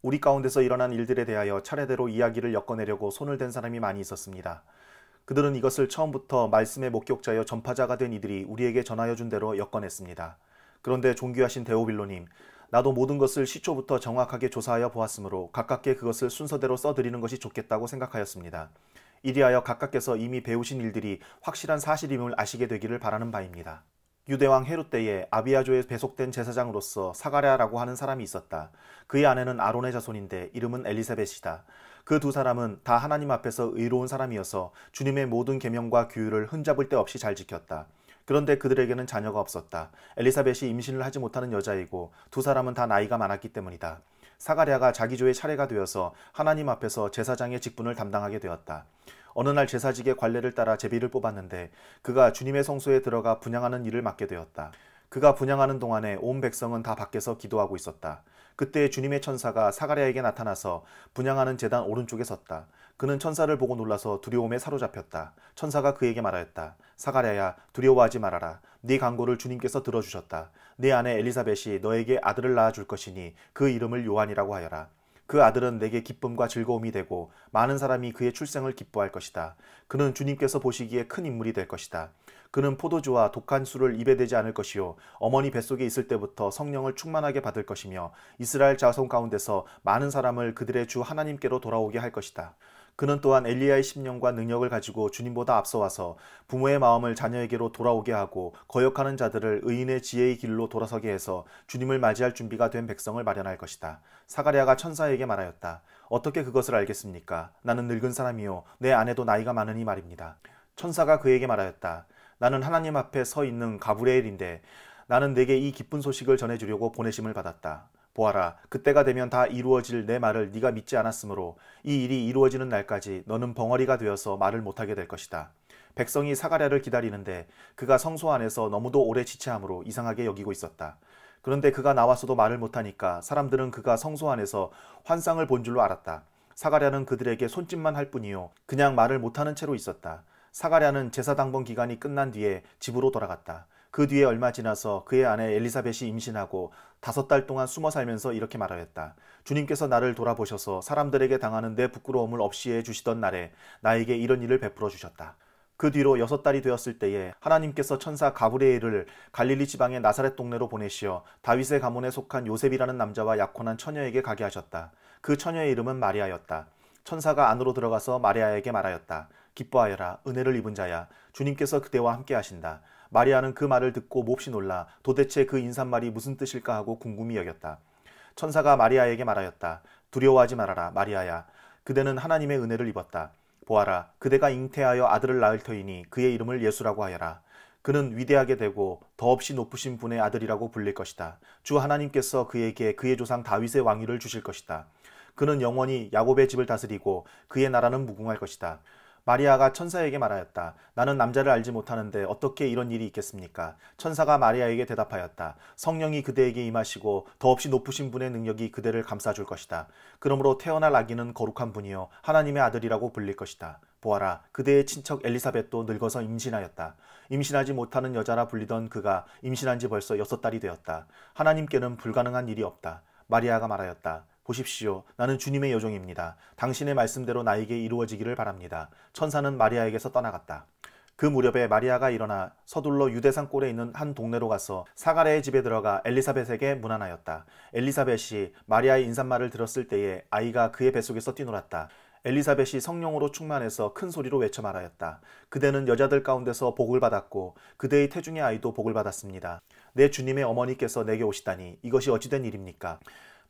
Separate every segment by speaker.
Speaker 1: 우리 가운데서 일어난 일들에 대하여 차례대로 이야기를 엮어내려고 손을 댄 사람이 많이 있었습니다. 그들은 이것을 처음부터 말씀의 목격자여 전파자가 된 이들이 우리에게 전하여 준 대로 엮어냈습니다. 그런데 존귀하신 데오빌로님, 나도 모든 것을 시초부터 정확하게 조사하여 보았으므로 가깝게 그것을 순서대로 써드리는 것이 좋겠다고 생각하였습니다. 이리하여 각각께서 이미 배우신 일들이 확실한 사실임을 아시게 되기를 바라는 바입니다. 유대왕 헤롯 때에 아비아조에 배속된 제사장으로서 사가랴라고 하는 사람이 있었다. 그의 아내는 아론의 자손인데 이름은 엘리사벳이다. 그 두 사람은 다 하나님 앞에서 의로운 사람이어서 주님의 모든 계명과 규율을 흠잡을 데 없이 잘 지켰다. 그런데 그들에게는 자녀가 없었다. 엘리사벳이 임신을 하지 못하는 여자이고 두 사람은 다 나이가 많았기 때문이다. 사가랴가 자기 조의 차례가 되어서 하나님 앞에서 제사장의 직분을 담당하게 되었다. 어느 날 제사직의 관례를 따라 제비를 뽑았는데 그가 주님의 성소에 들어가 분향하는 일을 맡게 되었다. 그가 분향하는 동안에 온 백성은 다 밖에서 기도하고 있었다. 그때 주님의 천사가 사가랴에게 나타나서 분향하는 제단 오른쪽에 섰다. 그는 천사를 보고 놀라서 두려움에 사로잡혔다. 천사가 그에게 말하였다. 사가랴야, 두려워하지 말아라. 네 간구를 주님께서 들어주셨다. 네 아내 엘리사벳이 너에게 아들을 낳아줄 것이니 그 이름을 요한이라고 하여라. 그 아들은 내게 기쁨과 즐거움이 되고 많은 사람이 그의 출생을 기뻐할 것이다. 그는 주님께서 보시기에 큰 인물이 될 것이다. 그는 포도주와 독한 술을 입에 대지 않을 것이요 어머니 뱃속에 있을 때부터 성령을 충만하게 받을 것이며 이스라엘 자손 가운데서 많은 사람을 그들의 주 하나님께로 돌아오게 할 것이다. 그는 또한 엘리야의 심령과 능력을 가지고 주님보다 앞서와서 부모의 마음을 자녀에게로 돌아오게 하고 거역하는 자들을 의인의 지혜의 길로 돌아서게 해서 주님을 맞이할 준비가 된 백성을 마련할 것이다. 사가랴가 천사에게 말하였다. 어떻게 그것을 알겠습니까? 나는 늙은 사람이요 내 아내도 나이가 많으니 말입니다. 천사가 그에게 말하였다. 나는 하나님 앞에 서 있는 가브리엘인데 나는 내게 이 기쁜 소식을 전해주려고 보내심을 받았다. 보아라, 그때가 되면 다 이루어질 내 말을 네가 믿지 않았으므로 이 일이 이루어지는 날까지 너는 벙어리가 되어서 말을 못하게 될 것이다. 백성이 사가랴를 기다리는데 그가 성소 안에서 너무도 오래 지체함으로 이상하게 여기고 있었다. 그런데 그가 나와서도 말을 못하니까 사람들은 그가 성소 안에서 환상을 본 줄로 알았다. 사가랴는 그들에게 손짓만 할 뿐이요 그냥 말을 못하는 채로 있었다. 사가랴는 제사 당번 기간이 끝난 뒤에 집으로 돌아갔다. 그 뒤에 얼마 지나서 그의 아내 엘리사벳이 임신하고 5달 동안 숨어 살면서 이렇게 말하였다. 주님께서 나를 돌아보셔서 사람들에게 당하는 내 부끄러움을 없이 해주시던 날에 나에게 이런 일을 베풀어 주셨다. 그 뒤로 6달이 되었을 때에 하나님께서 천사 가브리엘을 갈릴리 지방의 나사렛 동네로 보내시어 다윗의 가문에 속한 요셉이라는 남자와 약혼한 처녀에게 가게 하셨다. 그 처녀의 이름은 마리아였다. 천사가 안으로 들어가서 마리아에게 말하였다. 기뻐하여라, 은혜를 입은 자야. 주님께서 그대와 함께 하신다. 마리아는 그 말을 듣고 몹시 놀라 도대체 그 인사말이 무슨 뜻일까 하고 궁금히 여겼다. 천사가 마리아에게 말하였다. 두려워하지 말아라, 마리아야. 그대는 하나님의 은혜를 입었다. 보아라, 그대가 잉태하여 아들을 낳을 터이니 그의 이름을 예수라고 하여라. 그는 위대하게 되고 더없이 높으신 분의 아들이라고 불릴 것이다. 주 하나님께서 그에게 그의 조상 다윗의 왕위를 주실 것이다. 그는 영원히 야곱의 집을 다스리고 그의 나라는 무궁할 것이다. 마리아가 천사에게 말하였다. 나는 남자를 알지 못하는데 어떻게 이런 일이 있겠습니까? 천사가 마리아에게 대답하였다. 성령이 그대에게 임하시고 더없이 높으신 분의 능력이 그대를 감싸줄 것이다. 그러므로 태어날 아기는 거룩한 분이요 하나님의 아들이라고 불릴 것이다. 보아라, 그대의 친척 엘리사벳도 늙어서 임신하였다. 임신하지 못하는 여자라 불리던 그가 임신한 지 벌써 6달이 되었다. 하나님께는 불가능한 일이 없다. 마리아가 말하였다. 보십시오. 나는 주님의 여종입니다. 당신의 말씀대로 나에게 이루어지기를 바랍니다. 천사는 마리아에게서 떠나갔다. 그 무렵에 마리아가 일어나 서둘러 유대산 꼴에 있는 한 동네로 가서 사가랴의 집에 들어가 엘리사벳에게 문안하였다. 엘리사벳이 마리아의 인사말을 들었을 때에 아이가 그의 뱃속에서 뛰놀았다. 엘리사벳이 성령으로 충만해서 큰 소리로 외쳐 말하였다. 그대는 여자들 가운데서 복을 받았고 그대의 태중의 아이도 복을 받았습니다. 내 주님의 어머니께서 내게 오시다니 이것이 어찌된 일입니까?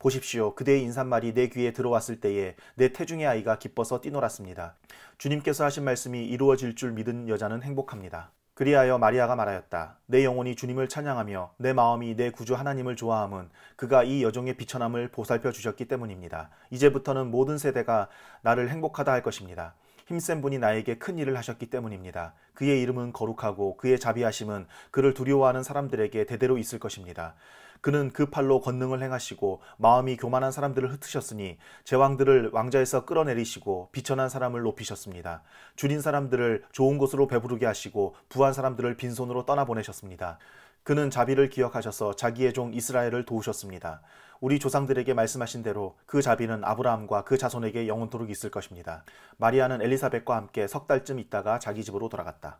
Speaker 1: 보십시오. 그대의 인사말이 내 귀에 들어왔을 때에 내 태중의 아이가 기뻐서 뛰놀았습니다. 주님께서 하신 말씀이 이루어질 줄 믿은 여자는 행복합니다. 그리하여 마리아가 말하였다. 내 영혼이 주님을 찬양하며 내 마음이 내 구주 하나님을 좋아함은 그가 이 여종의 비천함을 보살펴 주셨기 때문입니다. 이제부터는 모든 세대가 나를 행복하다 할 것입니다. 힘센 분이 나에게 큰 일을 하셨기 때문입니다. 그의 이름은 거룩하고 그의 자비하심은 그를 두려워하는 사람들에게 대대로 있을 것입니다. 그는 그 팔로 권능을 행하시고 마음이 교만한 사람들을 흩으셨으니 제왕들을 왕좌에서 끌어내리시고 비천한 사람을 높이셨습니다. 줄인 사람들을 좋은 곳으로 배부르게 하시고 부한 사람들을 빈손으로 떠나보내셨습니다. 그는 자비를 기억하셔서 자기의 종 이스라엘을 도우셨습니다. 우리 조상들에게 말씀하신 대로 그 자비는 아브라함과 그 자손에게 영원토록 있을 것입니다. 마리아는 엘리사벳과 함께 석 달쯤 있다가 자기 집으로 돌아갔다.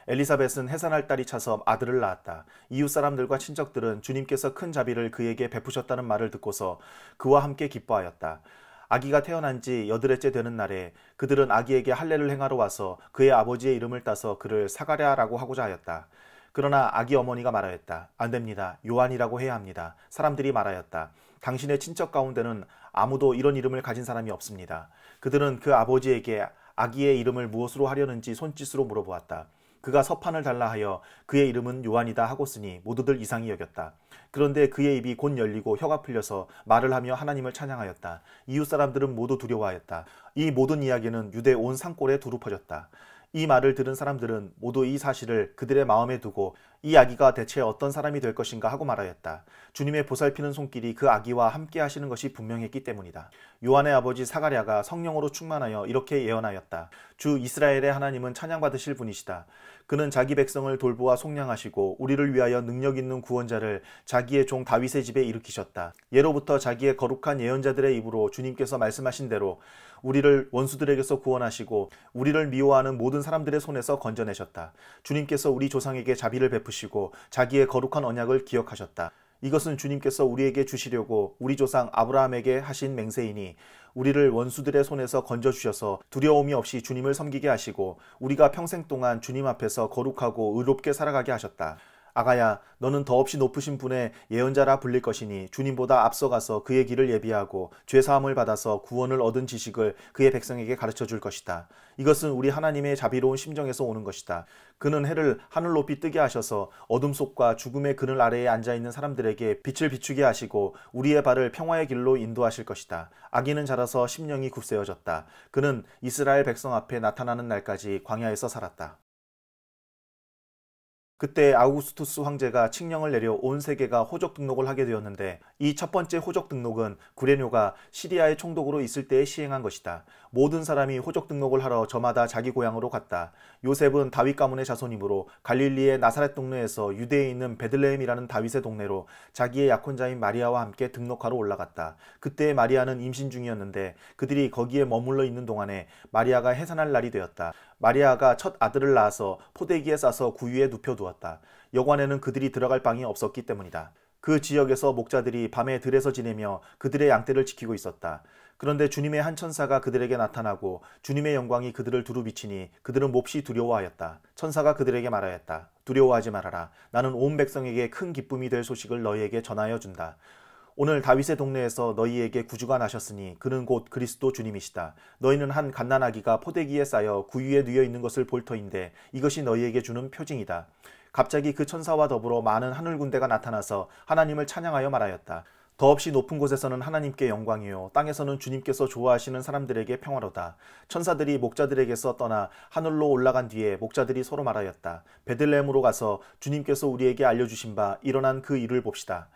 Speaker 1: 엘리사벳은 해산할 딸이 차서 아들을 낳았다. 이웃 사람들과 친척들은 주님께서 큰 자비를 그에게 베푸셨다는 말을 듣고서 그와 함께 기뻐하였다. 아기가 태어난 지 8일째 되는 날에 그들은 아기에게 할례를 행하러 와서 그의 아버지의 이름을 따서 그를 사가랴라고 하고자 하였다. 그러나 아기 어머니가 말하였다. 안 됩니다. 요한이라고 해야 합니다. 사람들이 말하였다. 당신의 친척 가운데는 아무도 이런 이름을 가진 사람이 없습니다. 그들은 그 아버지에게 아기의 이름을 무엇으로 하려는지 손짓으로 물어보았다. 그가 서판을 달라 하여 그의 이름은 요한이다 하고쓰니 모두들 이상히 여겼다. 그런데 그의 입이 곧 열리고 혀가 풀려서 말을 하며 하나님을 찬양하였다. 이웃 사람들은 모두 두려워하였다. 이 모든 이야기는 유대 온 산골에 두루 퍼졌다. 이 말을 들은 사람들은 모두 이 사실을 그들의 마음에 두고 이 아기가 대체 어떤 사람이 될 것인가 하고 말하였다. 주님의 보살피는 손길이 그 아기와 함께 하시는 것이 분명했기 때문이다. 요한의 아버지 사가랴가 성령으로 충만하여 이렇게 예언하였다. 주 이스라엘의 하나님은 찬양받으실 분이시다. 그는 자기 백성을 돌보아 속량하시고 우리를 위하여 능력 있는 구원자를 자기의 종 다윗의 집에 일으키셨다. 예로부터 자기의 거룩한 예언자들의 입으로 주님께서 말씀하신 대로 우리를 원수들에게서 구원하시고 우리를 미워하는 모든 사람들의 손에서 건져내셨다. 주님께서 우리 조상에게 자비를 베푸시고 자기의 거룩한 언약을 기억하셨다. 이것은 주님께서 우리에게 주시려고 우리 조상 아브라함에게 하신 맹세이니 우리를 원수들의 손에서 건져주셔서 두려움이 없이 주님을 섬기게 하시고 우리가 평생 동안 주님 앞에서 거룩하고 의롭게 살아가게 하셨다. 아가야, 너는 더없이 높으신 분의 예언자라 불릴 것이니 주님보다 앞서가서 그의 길을 예비하고 죄사함을 받아서 구원을 얻은 지식을 그의 백성에게 가르쳐 줄 것이다. 이것은 우리 하나님의 자비로운 심정에서 오는 것이다. 그는 해를 하늘 높이 뜨게 하셔서 어둠 속과 죽음의 그늘 아래에 앉아있는 사람들에게 빛을 비추게 하시고 우리의 발을 평화의 길로 인도하실 것이다. 아기는 자라서 심령이 굳세어졌다. 그는 이스라엘 백성 앞에 나타나는 날까지 광야에서 살았다. 그때 아우구스투스 황제가 칙령을 내려 온 세계가 호적 등록을 하게 되었는데 이 첫 번째 호적 등록은 구레뇨가 시리아의 총독으로 있을 때에 시행한 것이다. 모든 사람이 호적 등록을 하러 저마다 자기 고향으로 갔다. 요셉은 다윗 가문의 자손이므로 갈릴리의 나사렛 동네에서 유대에 있는 베들레헴이라는 다윗의 동네로 자기의 약혼자인 마리아와 함께 등록하러 올라갔다. 그때 마리아는 임신 중이었는데 그들이 거기에 머물러 있는 동안에 마리아가 해산할 날이 되었다. 마리아가 첫 아들을 낳아서 포대기에 싸서 구유에 눕혀두었다. 여관에는 그들이 들어갈 방이 없었기 때문이다. 그 지역에서 목자들이 밤에 들에서 지내며 그들의 양떼를 지키고 있었다. 그런데 주님의 한 천사가 그들에게 나타나고 주님의 영광이 그들을 두루 비치니 그들은 몹시 두려워하였다. 천사가 그들에게 말하였다. 두려워하지 말아라. 나는 온 백성에게 큰 기쁨이 될 소식을 너희에게 전하여 준다. 오늘 다윗의 동네에서 너희에게 구주가 나셨으니 그는 곧 그리스도 주님이시다. 너희는 한 갓난아기가 포대기에 쌓여 구유에 누워 있는 것을 볼 터인데 이것이 너희에게 주는 표징이다. 갑자기 그 천사와 더불어 많은 하늘 군대가 나타나서 하나님을 찬양하여 말하였다. 더없이 높은 곳에서는 하나님께 영광이요 땅에서는 주님께서 좋아하시는 사람들에게 평화로다. 천사들이 목자들에게서 떠나 하늘로 올라간 뒤에 목자들이 서로 말하였다. 베들레헴으로 가서 주님께서 우리에게 알려주신 바 일어난 그 일을 봅시다.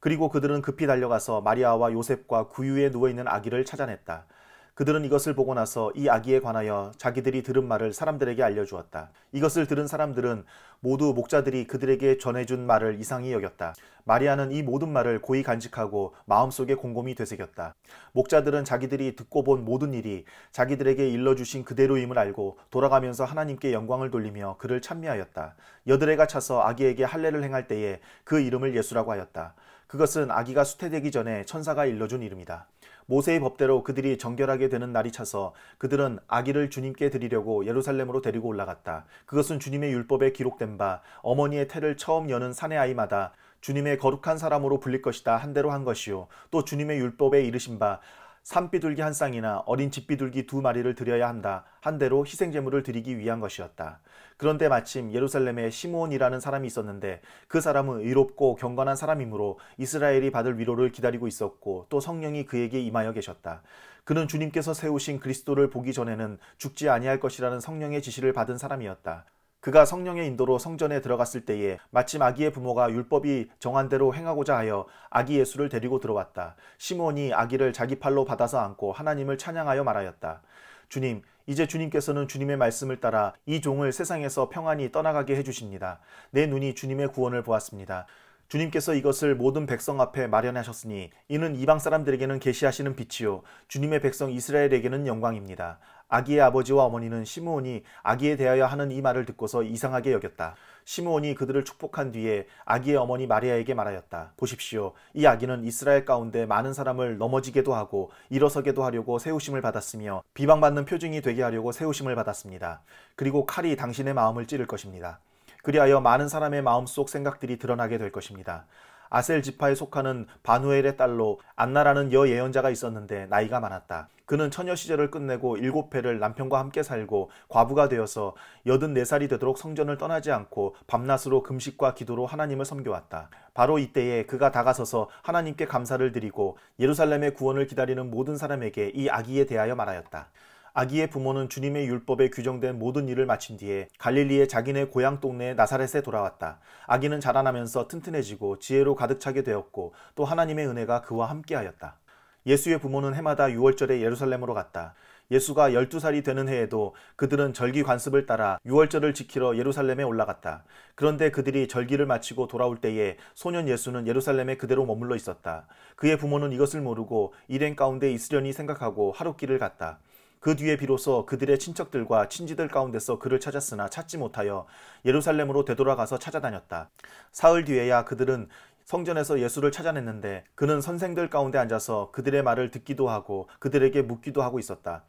Speaker 1: 그리고 그들은 급히 달려가서 마리아와 요셉과 구유에 누워있는 아기를 찾아냈다. 그들은 이것을 보고 나서 이 아기에 관하여 자기들이 들은 말을 사람들에게 알려주었다. 이것을 들은 사람들은 모두 목자들이 그들에게 전해준 말을 이상히 여겼다. 마리아는 이 모든 말을 고이 간직하고 마음속에 곰곰이 되새겼다. 목자들은 자기들이 듣고 본 모든 일이 자기들에게 일러주신 그대로임을 알고 돌아가면서 하나님께 영광을 돌리며 그를 찬미하였다. 여드레가 차서 아기에게 할례를 행할 때에 그 이름을 예수라고 하였다. 그것은 아기가 수태되기 전에 천사가 일러준 이름이다. 모세의 법대로 그들이 정결하게 되는 날이 차서 그들은 아기를 주님께 드리려고 예루살렘으로 데리고 올라갔다. 그것은 주님의 율법에 기록된 바 어머니의 태를 처음 여는 사내 아이마다 주님의 거룩한 사람으로 불릴 것이다 한 대로 한 것이요 또 주님의 율법에 이르신 바 산비둘기 한 쌍이나 어린 집비둘기 2마리를 드려야 한다 한 대로 희생제물을 드리기 위한 것이었다. 그런데 마침 예루살렘에 시므온이라는 사람이 있었는데 그 사람은 의롭고 경건한 사람이므로 이스라엘이 받을 위로를 기다리고 있었고 또 성령이 그에게 임하여 계셨다. 그는 주님께서 세우신 그리스도를 보기 전에는 죽지 아니할 것이라는 성령의 지시를 받은 사람이었다. 그가 성령의 인도로 성전에 들어갔을 때에 마침 아기의 부모가 율법이 정한 대로 행하고자 하여 아기 예수를 데리고 들어왔다. 시므온이 아기를 자기 팔로 받아서 안고 하나님을 찬양하여 말하였다. 주님, 이제 주님께서는 주님의 말씀을 따라 이 종을 세상에서 평안히 떠나가게 해주십니다. 내 눈이 주님의 구원을 보았습니다. 주님께서 이것을 모든 백성 앞에 마련하셨으니 이는 이방 사람들에게는 계시하시는 빛이요 주님의 백성 이스라엘에게는 영광입니다. 아기의 아버지와 어머니는 시므온이 아기에 대하여 하는 이 말을 듣고서 이상하게 여겼다. 시므온이 그들을 축복한 뒤에 아기의 어머니 마리아에게 말하였다. 보십시오. 이 아기는 이스라엘 가운데 많은 사람을 넘어지게도 하고 일어서게도 하려고 세우심을 받았으며 비방받는 표징이 되게 하려고 세우심을 받았습니다. 그리고 칼이 당신의 마음을 찌를 것입니다. 그리하여 많은 사람의 마음속 생각들이 드러나게 될 것입니다. 아셀 지파에 속하는 바누엘의 딸로 안나라는 여예언자가 있었는데 나이가 많았다. 그는 처녀 시절을 끝내고 7회를 남편과 함께 살고 과부가 되어서 84살이 되도록 성전을 떠나지 않고 밤낮으로 금식과 기도로 하나님을 섬겨왔다. 바로 이때에 그가 다가서서 하나님께 감사를 드리고 예루살렘의 구원을 기다리는 모든 사람에게 이 아기에 대하여 말하였다. 아기의 부모는 주님의 율법에 규정된 모든 일을 마친 뒤에 갈릴리의 자기네 고향 동네 나사렛에 돌아왔다. 아기는 자라나면서 튼튼해지고 지혜로 가득 차게 되었고 또 하나님의 은혜가 그와 함께하였다. 예수의 부모는 해마다 6월절에 예루살렘으로 갔다. 예수가 12살이 되는 해에도 그들은 절기 관습을 따라 6월절을 지키러 예루살렘에 올라갔다. 그런데 그들이 절기를 마치고 돌아올 때에 소년 예수는 예루살렘에 그대로 머물러 있었다. 그의 부모는 이것을 모르고 일행 가운데 있으려니 생각하고 하룻길을 갔다. 그 뒤에 비로소 그들의 친척들과 친지들 가운데서 그를 찾았으나 찾지 못하여 예루살렘으로 되돌아가서 찾아다녔다. 사흘 뒤에야 그들은 성전에서 예수를 찾아냈는데 그는 선생들 가운데 앉아서 그들의 말을 듣기도 하고 그들에게 묻기도 하고 있었다.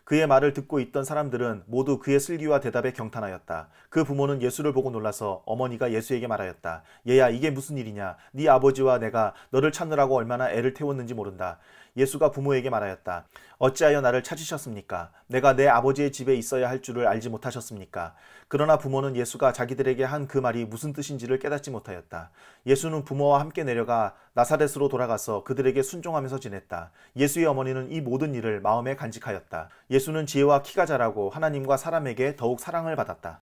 Speaker 1: 그의 말을 듣고 있던 사람들은 모두 그의 슬기와 대답에 경탄하였다. 그 부모는 예수를 보고 놀라서 어머니가 예수에게 말하였다. 얘야, 이게 무슨 일이냐? 네 아버지와 내가 너를 찾느라고 얼마나 애를 태웠는지 모른다. 예수가 부모에게 말하였다. 어찌하여 나를 찾으셨습니까? 내가 내 아버지의 집에 있어야 할 줄을 알지 못하셨습니까? 그러나 부모는 예수가 자기들에게 한 그 말이 무슨 뜻인지를 깨닫지 못하였다. 예수는 부모와 함께 내려가 나사렛으로 돌아가서 그들에게 순종하면서 지냈다. 예수의 어머니는 이 모든 일을 마음에 간직하였다. 예수는 지혜와 키가 자라고 하나님과 사람에게 더욱 사랑을 받았다.